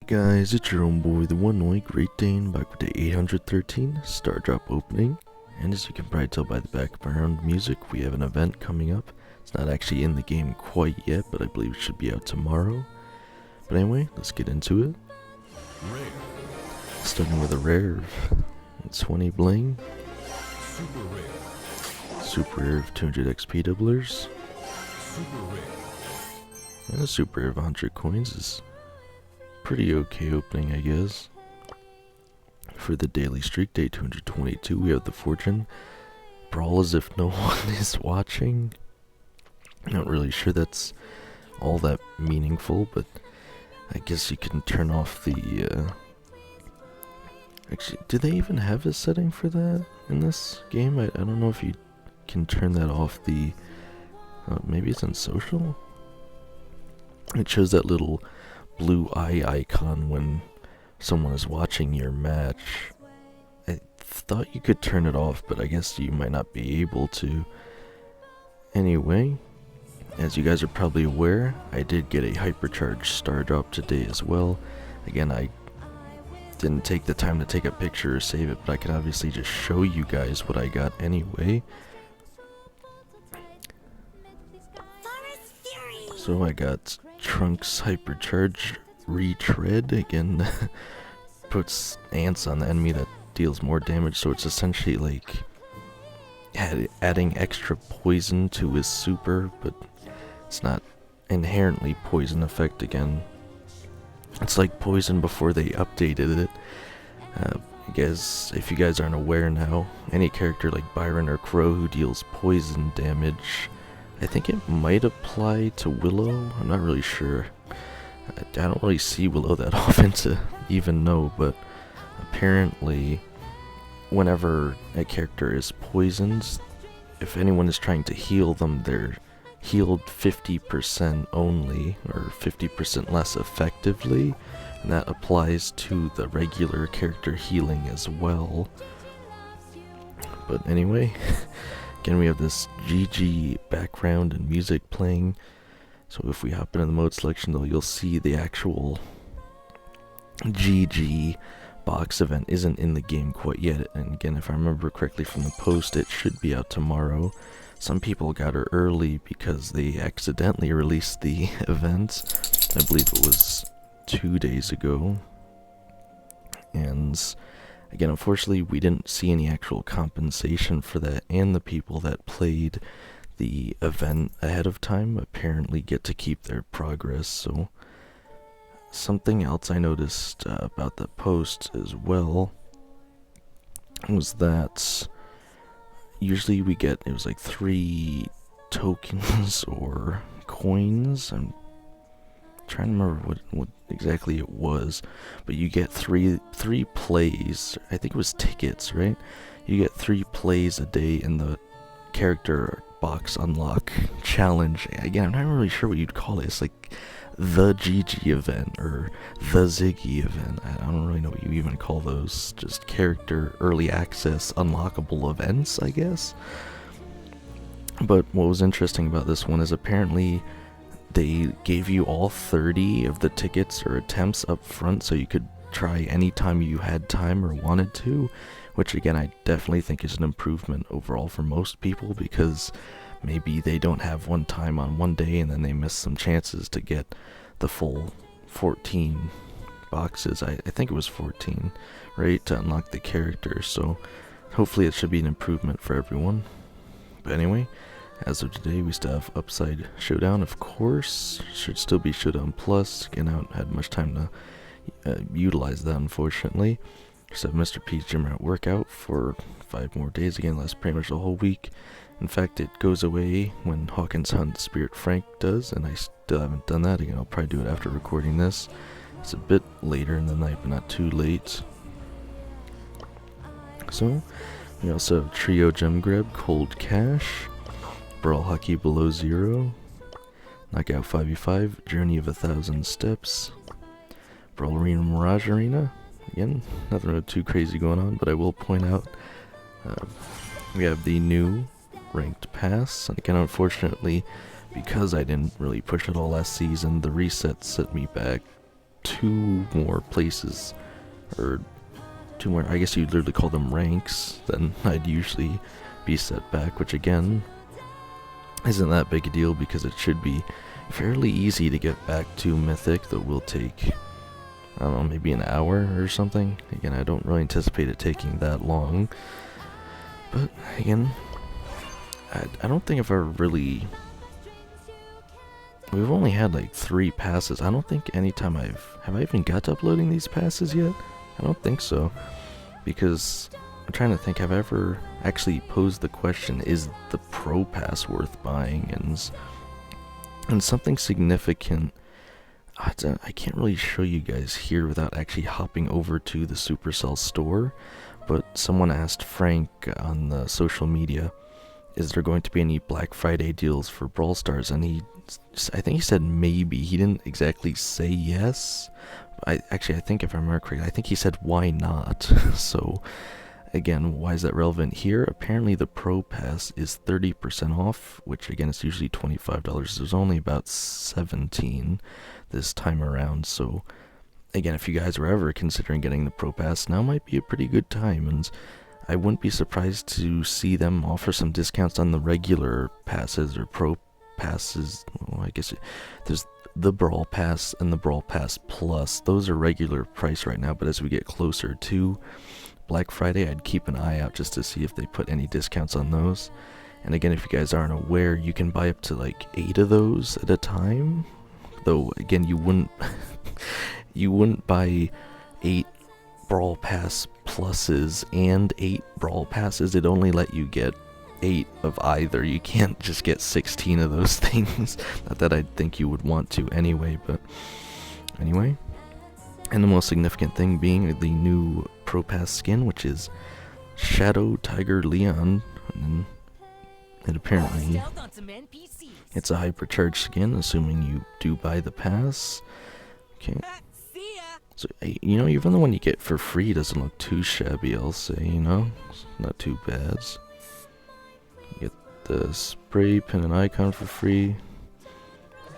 Guys, it's your own boy, the one and only Great Dane, back with day 813, Star Drop opening. And as you can probably tell by the background music, we have an event coming up. It's not actually in the game quite yet, but I believe it should be out tomorrow. But anyway, let's get into it. Rare. Starting with a rare of 20 bling, Super rare. super rare of 200 XP doublers, Super rare. and a super rare of 100 coins is pretty okay opening, I guess. For the daily streak, day 222, we have the Fortune. Brawl as if no one is watching. Not really sure that's all that meaningful, but I guess you can turn off the, Actually, do they even have a setting for that in this game? I don't know if you can turn that off the... maybe it's in social? It shows that little blue eye icon when someone is watching your match. I thought you could turn it off, but I guess you might not be able to. Anyway, as you guys are probably aware, I did get a hypercharged star drop today as well. Again, I didn't take the time to take a picture or save it, but I can obviously just show you guys what I got anyway. So I got Trunks hypercharge retread. Again, puts ants on the enemy that deals more damage, so it's essentially like adding extra poison to his super, but it's not inherently poison effect again. It's like poison before they updated it. I guess if you guys aren't aware now, any character like Byron or Crow who deals poison damage, I think it might apply to Willow. I'm not really sure. I don't really see Willow that often to even know, but apparently whenever a character is poisoned, if anyone is trying to heal them, they're healed 50% only, or 50% less effectively, and that applies to the regular character healing as well. But anyway, again, we have this GG background and music playing. So if we hop into the mode selection, though, you'll see the actual GG box event isn't in the game quite yet. And again, if I remember correctly from the post, it should be out tomorrow. Some people got it early because they accidentally released the event. I believe it was 2 days ago. And again, unfortunately, we didn't see any actual compensation for that, and the people that played the event ahead of time apparently get to keep their progress. So something else I noticed about the post as well was that usually we get, it was like 3 tokens or coins. I'm trying to remember what exactly it was, but you get three plays. I think it was tickets, right? You get 3 plays a day in the character box unlock challenge. Again, I'm not really sure what you'd call it. It's like the GG event or the Ziggy event. I don't really know what you even call those. Just character early access unlockable events, I guess. But what was interesting about this one is apparently they gave you all 30 of the tickets or attempts up front, so you could try anytime you had time or wanted to, which again I definitely think is an improvement overall for most people, because maybe they don't have one time on one day and then they miss some chances to get the full 14 boxes. I think it was 14, right, to unlock the character. So hopefully it should be an improvement for everyone. But anyway, as of today, we still have Upside Showdown, of course. Should still be Showdown Plus. Again, I haven't had much time to utilize that, unfortunately. Just have Mr.P's Gym Rat Workout for 5 more days. Again, that's pretty much the whole week. In fact, it goes away when Hawkins Hunt Spirit Frank does, and I still haven't done that. Again, I'll probably do it after recording this. It's a bit later in the night, but not too late. So, we also have Trio Gem Grab, Cold Cash, Brawl Hockey Below Zero, Knockout 5v5, Journey of 1,000 Steps, Brawl Arena Mirage Arena. Again, nothing really too crazy going on, but I will point out we have the new Ranked Pass. And again, unfortunately, because I didn't really push it all last season, the reset set me back two more places, or two more, I guess you'd literally call them ranks, than I'd usually be set back, which again, isn't that big a deal because it should be fairly easy to get back to Mythic. That will take, I don't know, maybe an hour or something. Again, I don't really anticipate it taking that long. But again, I don't think I've ever really... We've only had like 3 passes. I don't think anytime have I even got to uploading these passes yet? I don't think so. Because I'm trying to think, have I ever actually posed the question, is the Pro Pass worth buying? And something significant, I can't really show you guys here without actually hopping over to the Supercell store, but someone asked Frank on the social media, is there going to be any Black Friday deals for Brawl Stars? And I think he said maybe. He didn't exactly say yes. I think if I remember correctly, I think he said why not. So again, why is that relevant here? Apparently the Pro Pass is 30% off, which again is usually $25. There's only about 17 this time around. So again, if you guys were ever considering getting the Pro Pass, now might be a pretty good time, and I wouldn't be surprised to see them offer some discounts on the regular passes or Pro Passes. Well, I guess there's the Brawl Pass and the Brawl Pass Plus. Those are regular price right now, but as we get closer to Black Friday, I'd keep an eye out just to see if they put any discounts on those. And again, if you guys aren't aware, you can buy up to like 8 of those at a time. Though again, you wouldn't you wouldn't buy 8 Brawl Pass Pluses and 8 Brawl Passes. It'd only let you get 8 of either. You can't just get 16 of those things. Not that I think you would want to anyway, but anyway. And the most significant thing being the new Pro Pass skin, which is Shadow Tiger Leon. And apparently it's a hypercharged skin, assuming you do buy the pass. Okay. So, you know, even the one you get for free doesn't look too shabby, I'll say, you know? It's not too bad. You get the spray, pin, and icon for free.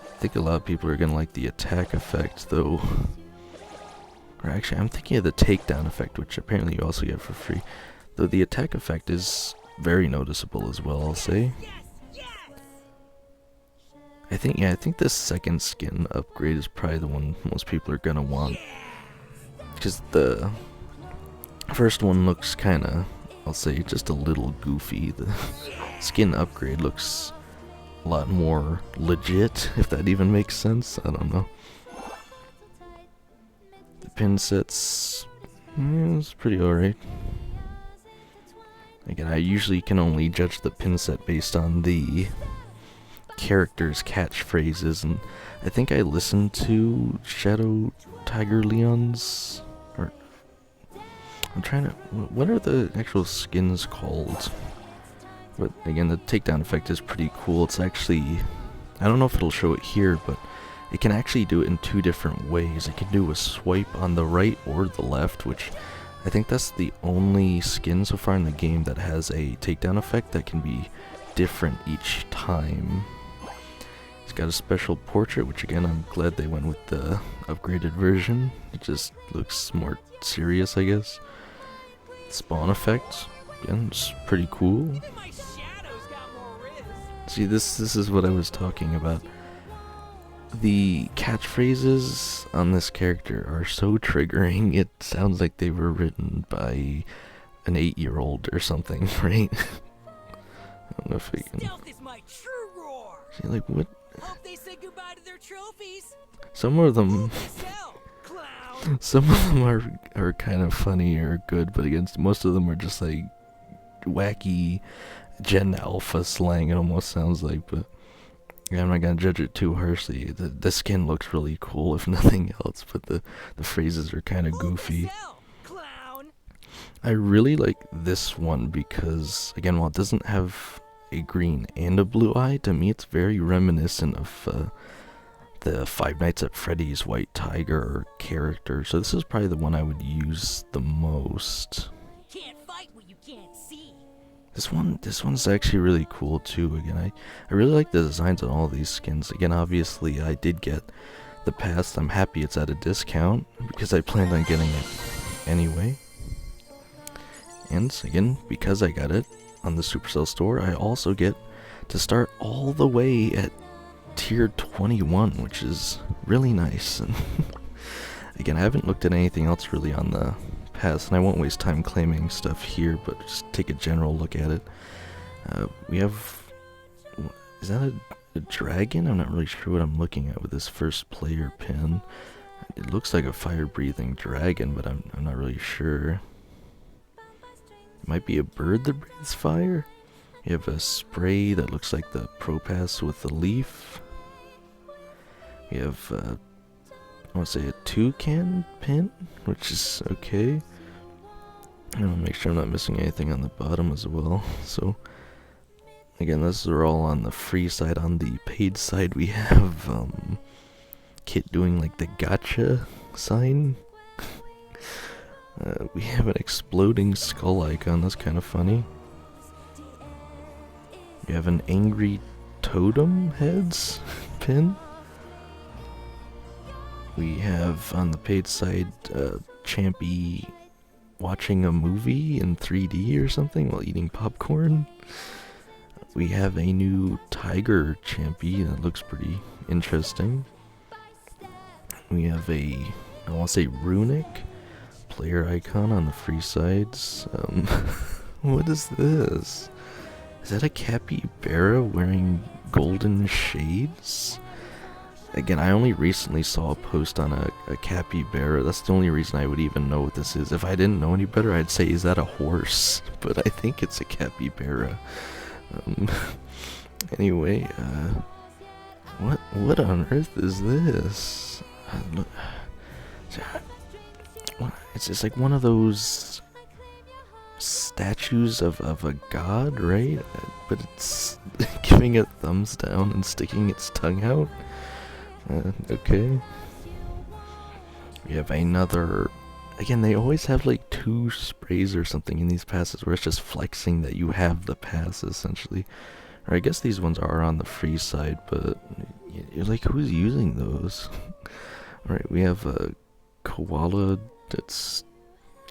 I think a lot of people are gonna like the attack effect, though. Or actually, I'm thinking of the takedown effect, which apparently you also get for free. Though the attack effect is very noticeable as well, I'll say. I think this second skin upgrade is probably the one most people are gonna want. Because the first one looks kinda, I'll say, just a little goofy. The skin upgrade looks a lot more legit, if that even makes sense. I don't know. The pin sets, it's pretty alright. Again, I usually can only judge the pin set based on the characters' catchphrases, and I think I listened to Shadow Tiger Leon's, or I'm trying to, what are the actual skins called? But again, the takedown effect is pretty cool. It's actually, I don't know if it'll show it here, but it can actually do it in 2 different ways. It can do a swipe on the right or the left, which I think that's the only skin so far in the game that has a takedown effect that can be different each time. It's got a special portrait, which again, I'm glad they went with the upgraded version. It just looks more serious, I guess. Spawn effect, again, it's pretty cool. See, this is what I was talking about. The catchphrases on this character are so triggering. It sounds like they were written by an 8-year-old or something, right? I don't know if we can see, like, what? Some of them are kind of funny or good, but against most of them are just like wacky Gen Alpha slang, it almost sounds like. But yeah, I'm not gonna judge it too harshly. The skin looks really cool, if nothing else, but the phrases are kind of goofy. I really like this one because, again, while it doesn't have a green and a blue eye, to me it's very reminiscent of the Five Nights at Freddy's White Tiger character. So this is probably the one I would use the most. This one's actually really cool too. Again, I really like the designs on all these skins. Again, obviously I did get the pass. I'm happy it's at a discount because I planned on getting it anyway. And again, because I got it on the Supercell store, I also get to start all the way at tier 21, which is really nice. And again, I haven't looked at anything else really on the pass, and I won't waste time claiming stuff here, but just take a general look at it. We have... Is that a dragon? I'm not really sure what I'm looking at with this first player pin. It looks like a fire-breathing dragon, but I'm not really sure. It might be a bird that breathes fire. You have a spray that looks like the Pro Pass with the leaf. We have, I want to say a toucan pin, which is okay. I want to make sure I'm not missing anything on the bottom as well. So, again, these are all on the free side. On the paid side, we have Kit doing like the gotcha sign. We have an exploding skull icon. That's kind of funny. We have an angry totem heads pin. We have on the paid side Champy watching a movie in 3D or something while eating popcorn. We have a new tiger Champy that looks pretty interesting. We have a, I want to say, runic player icon on the free sides. What is this? Is that a capybara wearing golden shades? Again, I only recently saw a post on a capybara. That's the only reason I would even know what this is. If I didn't know any better, I'd say, is that a horse? But I think it's a capybara. Anyway, what on earth is this? It's just like one of those statues of a god, right? But it's giving a thumbs down and sticking its tongue out. Okay. We have another... Again, they always have like 2 sprays or something in these passes where it's just flexing that you have the pass, essentially. Or I guess these ones are on the free side, but you're like, who's using those? Alright, we have a koala that's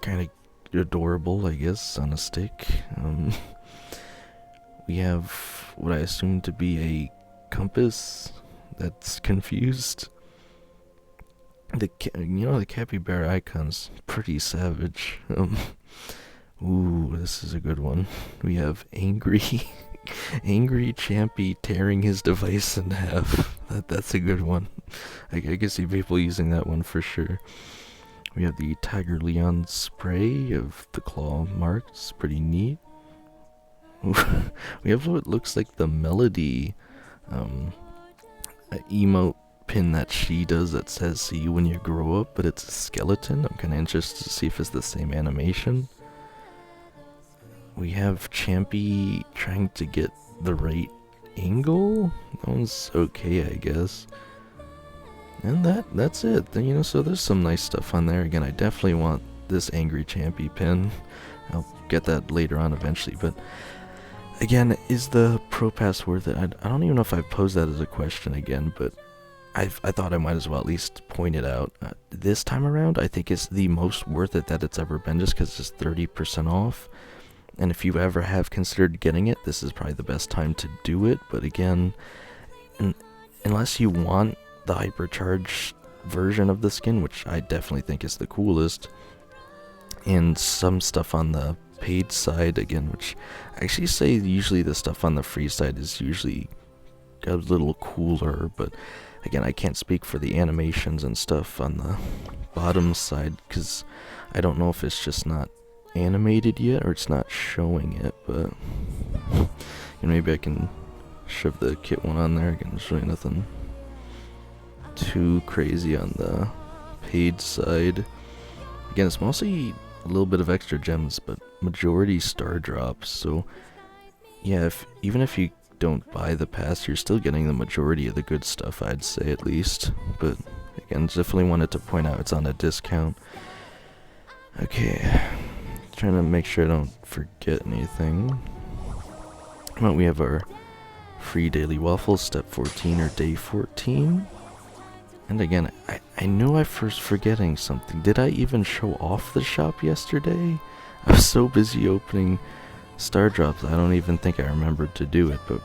kind of adorable, I guess, on a stick. We have what I assume to be a compass that's confused. The capybara icon's pretty savage. Ooh, this is a good one. We have angry Champy tearing his device in half. That's a good one. I can see people using that one for sure. We have the Tiger Leon spray of the claw marks, pretty neat. We have what looks like the Melody emote pin that she does that says "see you when you grow up," but it's a skeleton. I'm kind of interested to see if it's the same animation. We have Champy trying to get the right angle. That one's okay, I guess. And that's it. So there's some nice stuff on there. Again, I definitely want this Angry Champy pin. I'll get that later on eventually, but again, is the Pro Pass worth it? I don't even know if I posed that as a question again, but I thought I might as well at least point it out. This time around, I think it's the most worth it that it's ever been, just because it's 30% off. And if you ever have considered getting it, this is probably the best time to do it. But again, unless you want the hypercharged version of the skin, which I definitely think is the coolest, and some stuff on the paid side, again, which I actually say usually the stuff on the free side is usually a little cooler, but again, I can't speak for the animations and stuff on the bottom side, because I don't know if it's just not animated yet or it's not showing it, but maybe I can shove the kit one on there. Again, there's really nothing too crazy on the paid side. Again, it's mostly a little bit of extra gems, but majority star drops, so yeah, even if you don't buy the pass, you're still getting the majority of the good stuff, I'd say, at least. But again, definitely wanted to point out it's on a discount. Okay, trying to make sure I don't forget anything. Well, we have our free daily waffles, step 14 or day 14. And again, I knew I was forgetting something. Did I even show off the shop yesterday? I was so busy opening star drops, I don't even think I remembered to do it, but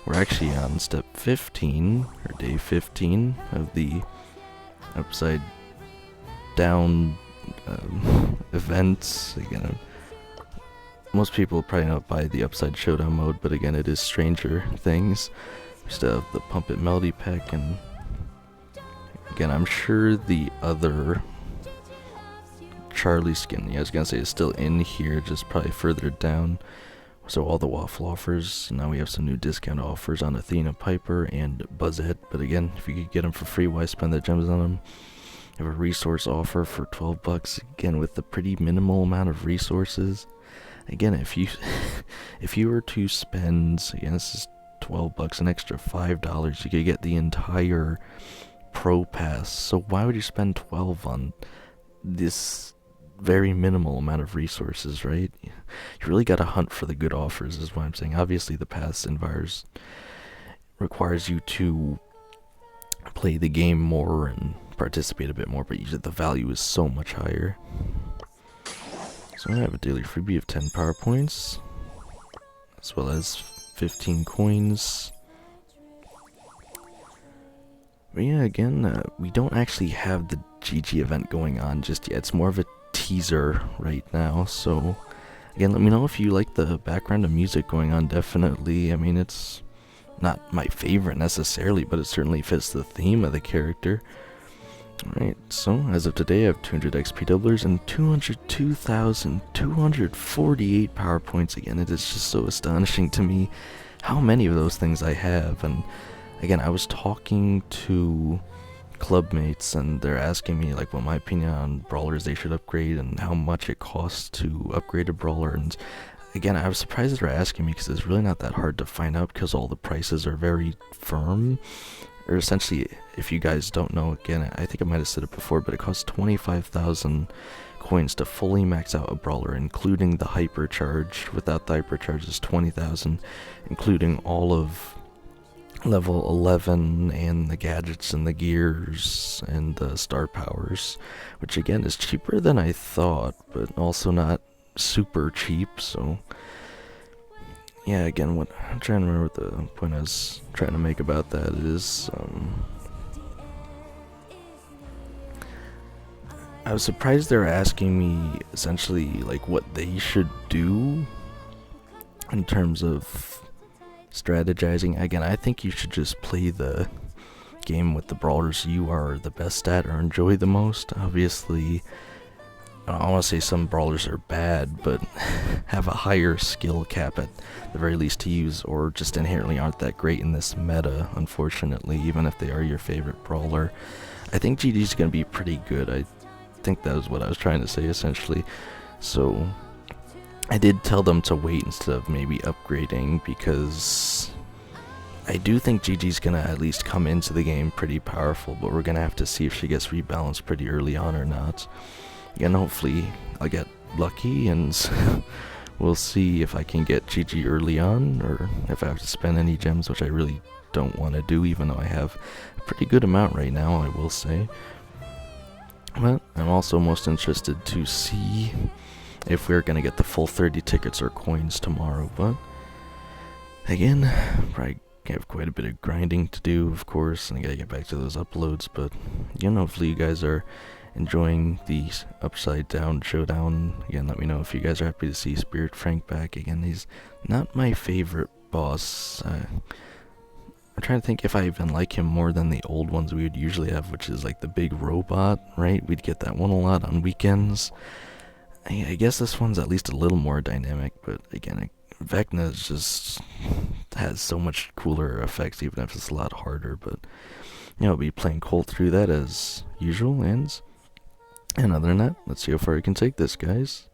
we're actually on step 15, or day 15, of the upside down events. Again, most people probably know it by the upside showdown mode, but again, it is Stranger Things. We still have the Pump It Melody pack, and again, I'm sure the other Charlie skin, I was gonna say, is still in here, just probably further down. So all the waffle offers, now we have some new discount offers on Athena, Piper, and Buzzette. But again, if you could get them for free, why spend the gems on them? We have a resource offer for 12 bucks, again with a pretty minimal amount of resources. Again, if you if you were to spend, again, this is 12 bucks, an extra $5, you could get the entire Pro Pass. So why would you spend 12 on this very minimal amount of resources, right? You really gotta hunt for the good offers, is what I'm saying. Obviously, the pass requires you to play the game more and participate a bit more, but usually the value is so much higher. So I have a daily freebie of 10 power points, as well as 15 coins. But yeah, again, we don't actually have the GG event going on just yet. It's more of a teaser right now, so again, let me know if you like the background of music going on. Definitely, I mean, it's not my favorite necessarily, but it certainly fits the theme of the character. Alright, so as of today I have 200 XP doublers and 202,248 power points. Again, it is just so astonishing to me how many of those things I have. And again, I was talking to clubmates and they're asking me like what my opinion on brawlers they should upgrade and how much it costs to upgrade a brawler. And again, I was surprised that they're asking me because it's really not that hard to find out because all the prices are very firm. Or essentially, if you guys don't know, again, I think I might have said it before, but it costs 25,000 coins to fully max out a brawler, including the hypercharge. Without the hypercharge, is 20,000, including all of level 11 and the gadgets and the gears and the star powers, which again is cheaper than I thought, but also not super cheap. So yeah, again, what I'm trying to remember what the point I was trying to make about that is, I was surprised they were asking me essentially like what they should do in terms of strategizing. Again, I think you should just play the game with the brawlers you are the best at or enjoy the most. Obviously, I don't want to say some brawlers are bad, but have a higher skill cap at the very least to use, or just inherently aren't that great in this meta, unfortunately, even if they are your favorite brawler. I think GG's going to be pretty good. I think that was what I was trying to say, essentially. So I did tell them to wait instead of maybe upgrading, because I do think Gigi's gonna at least come into the game pretty powerful, but we're gonna have to see if she gets rebalanced pretty early on or not. Again, hopefully I'll get lucky and we'll see if I can get Gigi early on, or if I have to spend any gems, which I really don't want to do, even though I have a pretty good amount right now, I will say. But I'm also most interested to see if we're going to get the full 30 tickets or coins tomorrow. But again, probably have quite a bit of grinding to do, of course, and I gotta get back to those uploads. But again, hopefully you guys are enjoying the Upside Down Showdown. Again, let me know if you guys are happy to see Spirit Frank back. Again, he's not my favorite boss. I'm trying to think if I even like him more than the old ones we would usually have, which is like the big robot, right? We'd get that one a lot on weekends. I guess this one's at least a little more dynamic, but again, Vecna just has so much cooler effects, even if it's a lot harder. But you know, I'll be playing Colt through that as usual, and other than that, let's see how far I can take this, guys.